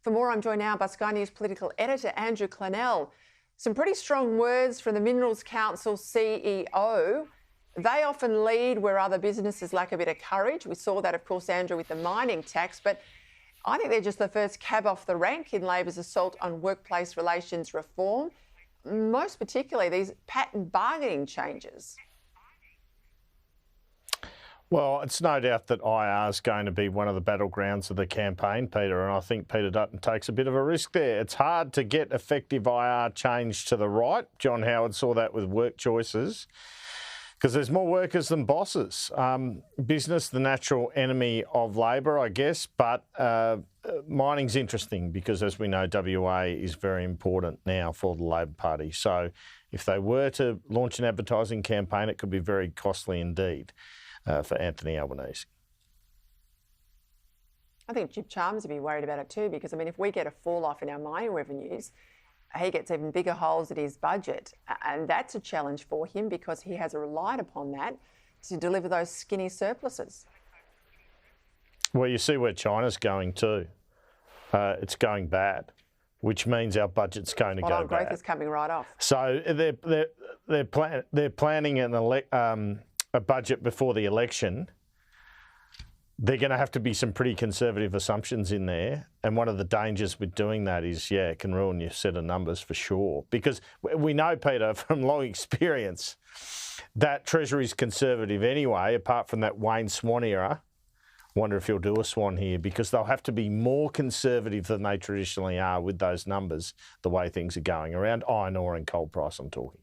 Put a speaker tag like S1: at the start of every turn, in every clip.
S1: For more, I'm joined now by Sky News political editor Andrew Clennell. Some pretty strong words from the Minerals Council CEO. They often lead where other businesses lack a bit of courage. We saw that, of course, Andrew, with the mining tax, but I think they're just the first cab off the rank in Labor's assault on workplace relations reform, most particularly these patent bargaining changes.
S2: Well, it's no doubt that IR is going to be one of the battlegrounds of the campaign, Peter, and I think Peter Dutton takes a bit of a risk there. It's hard to get effective IR change to the right. John Howard saw that with work choices because there's more workers than bosses. Business, the natural enemy of Labor, I guess, but mining's interesting because, as we know, WA is very important now for the Labor Party. So if they were to launch an advertising campaign, it could be very costly indeed. For Anthony Albanese.
S1: I think Jim Chalmers would be worried about it too, because, I mean, if we get a fall-off in our mining revenues, he gets even bigger holes in his budget. And that's a challenge for him because he has relied upon that to deliver those skinny surpluses.
S2: Well, you see where China's going too. It's going bad, which means our budget's going to go bad.
S1: Growth is coming right off.
S2: So they're planning a budget before the election. They're going to have to be some pretty conservative assumptions in there. And one of the dangers with doing that is, it can ruin your set of numbers for sure. Because we know, Peter, from long experience, that Treasury's conservative anyway, apart from that Wayne Swan era. Wonder if he'll do a Swan here, because they'll have to be more conservative than they traditionally are with those numbers, the way things are going around iron ore and coal price I'm talking.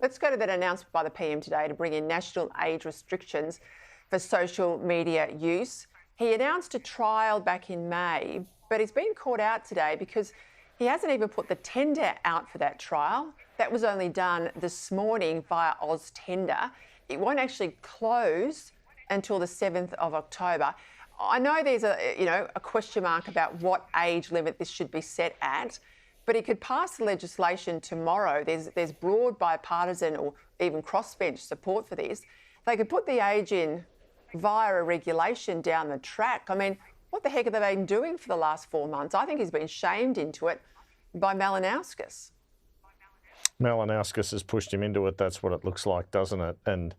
S1: Let's go to that announcement by the PM today to bring in national age restrictions for social media use. He announced a trial back in May, but he's been caught out today because he hasn't even put the tender out for that trial. That was only done this morning via AusTender. It won't actually close until the 7th of October. I know there's a question mark about what age limit this should be set at. But he could pass the legislation tomorrow. There's broad bipartisan or even crossbench support for this. They could put the age in via a regulation down the track. I mean, what the heck have they been doing for the last 4 months? I think he's been shamed into it by Malinauskas.
S2: Malinauskas has pushed him into it. That's what it looks like, doesn't it? And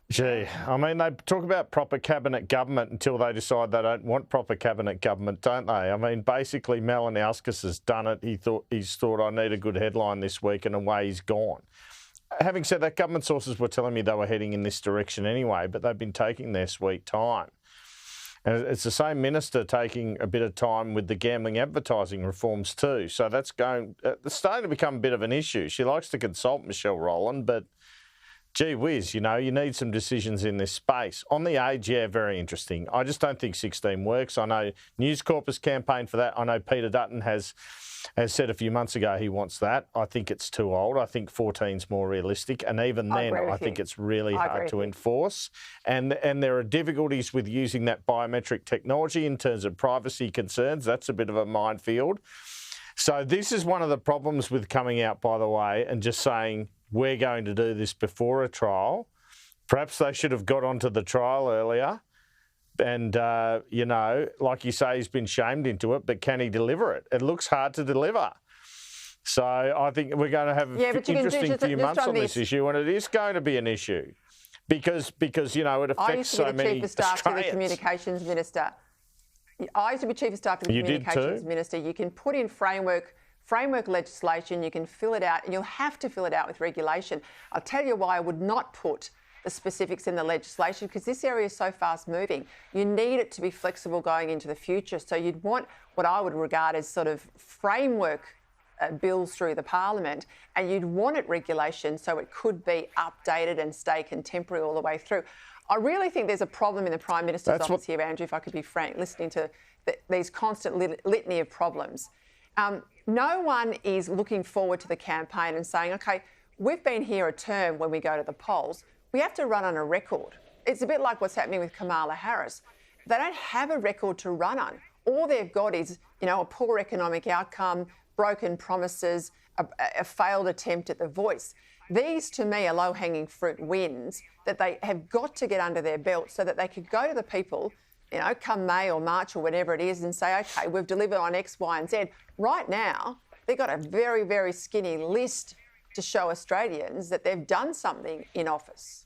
S2: gee, I mean, they talk about proper cabinet government until they decide they don't want proper cabinet government, don't they? I mean, basically, Malinauskas has done it. He's thought, I need a good headline this week, and away he's gone. Having said that, government sources were telling me they were heading in this direction anyway, but they've been taking their sweet time. And it's the same minister taking a bit of time with the gambling advertising reforms too. So that's it's starting to become a bit of an issue. She likes to consult Michelle Rowland, but gee whiz, you need some decisions in this space. On the age, very interesting. I just don't think 16 works. I know News Corp has campaigned for that. I know Peter Dutton has said a few months ago he wants that. I think it's too old. I think 14's more realistic. And even then, I think it's really hard to enforce. And there are difficulties with using that biometric technology in terms of privacy concerns. That's a bit of a minefield. So this is one of the problems with coming out, by the way, and just saying, we're going to do this before a trial. Perhaps they should have got onto the trial earlier. And, like you say, he's been shamed into it, but can he deliver it? It looks hard to deliver. So I think we're going to have an interesting few months on this issue, and it is going to be an issue because it affects so many Australians. I used to be the Chief of Staff to the Communications Minister.
S1: I used to be Chief of Staff to the Communications Minister. You can put in framework legislation, you can fill it out, and you'll have to fill it out with regulation. I'll tell you why I would not put the specifics in the legislation, because this area is so fast moving. You need it to be flexible going into the future. So you'd want what I would regard as sort of framework bills through the parliament, and you'd want it regulation so it could be updated and stay contemporary all the way through. I really think there's a problem in the Prime Minister's office here, Andrew, if I could be frank, listening to these constant litany of problems. No one is looking forward to the campaign and saying, OK, we've been here a term when we go to the polls. We have to run on a record. It's a bit like what's happening with Kamala Harris. They don't have a record to run on. All they've got is, a poor economic outcome, broken promises, a failed attempt at the voice. These, to me, are low-hanging fruit wins that they have got to get under their belt so that they could go to the people come May or March or whatever it is and say, OK, we've delivered on X, Y and Z. Right now, they've got a very, very skinny list to show Australians that they've done something in office.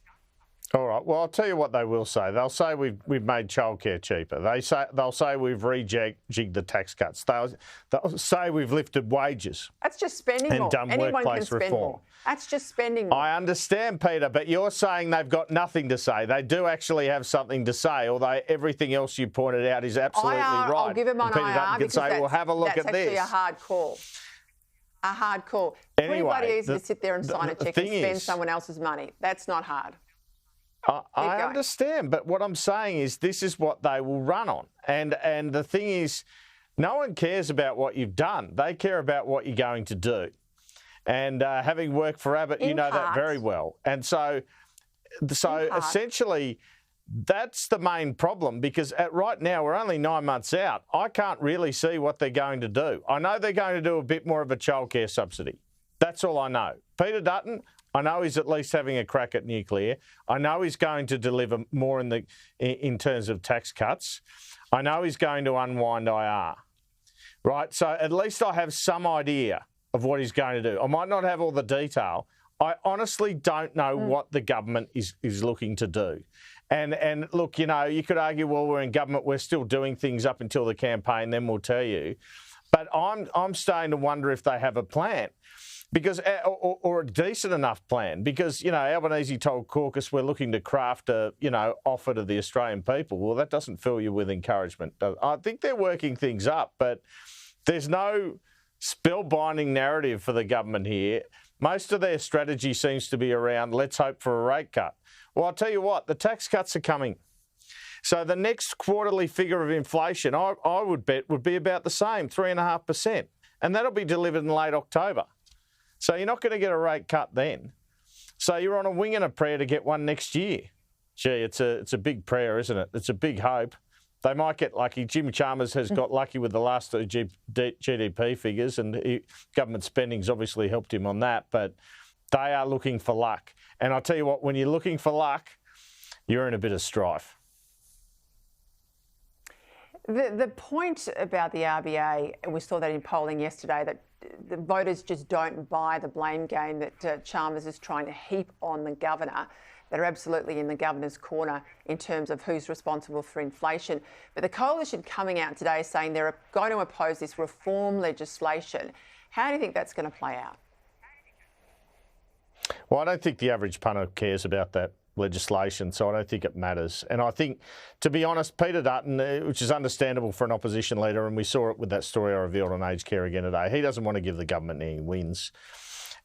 S2: All right. Well, I'll tell you what they will say. They'll say we've made childcare cheaper. They'll say we've rejigged the tax cuts. They'll say we've lifted wages.
S1: That's just spending
S2: and
S1: more.
S2: done
S1: Anyone
S2: workplace
S1: can spend
S2: reform.
S1: more. That's just spending more.
S2: I understand, Peter, but you're saying they've got nothing to say. They do actually have something to say, although everything else you pointed out is absolutely right.
S1: I'll give them on
S2: Peter
S1: IR
S2: Dutton can say, well, have a look at this.
S1: That's actually a hard call. A hard call.
S2: Anyway,
S1: Pretty bloody easy to sit there and sign a cheque and spend someone else's money. That's not hard.
S2: I understand, but what I'm saying is this is what they will run on. And the thing is, no one cares about what you've done. They care about what you're going to do. And having worked for Abbott, you know that very well. And so essentially, that's the main problem because right now we're only 9 months out. I can't really see what they're going to do. I know they're going to do a bit more of a childcare subsidy. That's all I know. Peter Dutton, I know he's at least having a crack at nuclear. I know he's going to deliver more in terms of tax cuts. I know he's going to unwind IR. Right? So at least I have some idea of what he's going to do. I might not have all the detail. I honestly don't know what the government is looking to do. And look, you could argue, well, we're in government, we're still doing things up until the campaign, then we'll tell you. But I'm starting to wonder if they have a plan. Because, or a decent enough plan, because, Albanese told caucus we're looking to craft a, offer to the Australian people. Well, that doesn't fill you with encouragement. I think they're working things up, but there's no spellbinding narrative for the government here. Most of their strategy seems to be around, let's hope for a rate cut. Well, I'll tell you what, the tax cuts are coming. So the next quarterly figure of inflation, I would bet, would be about the same, 3.5%. And that'll be delivered in late October. So you're not going to get a rate cut then. So you're on a wing and a prayer to get one next year. Gee, it's a big prayer, isn't it? It's a big hope. They might get lucky. Jim Chalmers has got lucky with the last GDP figures, and government spending's obviously helped him on that, but they are looking for luck. And I'll tell you what, when you're looking for luck, you're in a bit of strife.
S1: The point about the RBA, and we saw that in polling yesterday, that the voters just don't buy the blame game that Chalmers is trying to heap on the governor. They're absolutely in the governor's corner in terms of who's responsible for inflation. But the coalition coming out today saying they're going to oppose this reform legislation. How do you think that's going to play out?
S2: Well, I don't think the average punter cares about that legislation, so I don't think it matters. And I think, to be honest, Peter Dutton, which is understandable for an opposition leader, and we saw it with that story I revealed on aged care again today, he doesn't want to give the government any wins.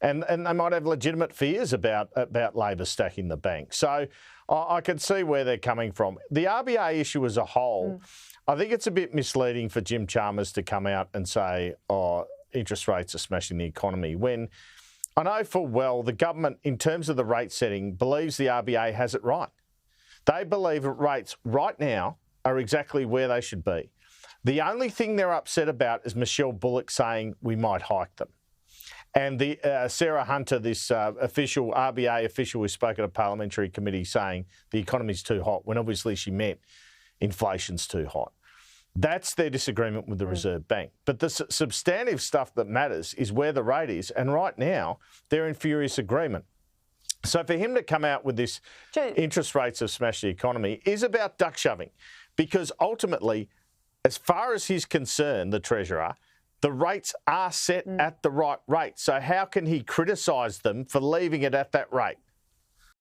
S2: And they might have legitimate fears about Labor stacking the bank. So I can see where they're coming from. The RBA issue as a whole, I think it's a bit misleading for Jim Chalmers to come out and say, interest rates are smashing the economy, when I know full well the government, in terms of the rate setting, believes the RBA has it right. They believe that rates right now are exactly where they should be. The only thing they're upset about is Michelle Bullock saying we might hike them. And the Sarah Hunter, this RBA official who spoke at a parliamentary committee, saying the economy's too hot, when obviously she meant inflation's too hot. That's their disagreement with the Reserve Bank. But the substantive stuff that matters is where the rate is. And right now, they're in furious agreement. So for him to come out with this interest rates have smashed the economy is about duck shoving. Because ultimately, as far as he's concerned, the Treasurer, the rates are set at the right rate. So how can he criticise them for leaving it at that rate?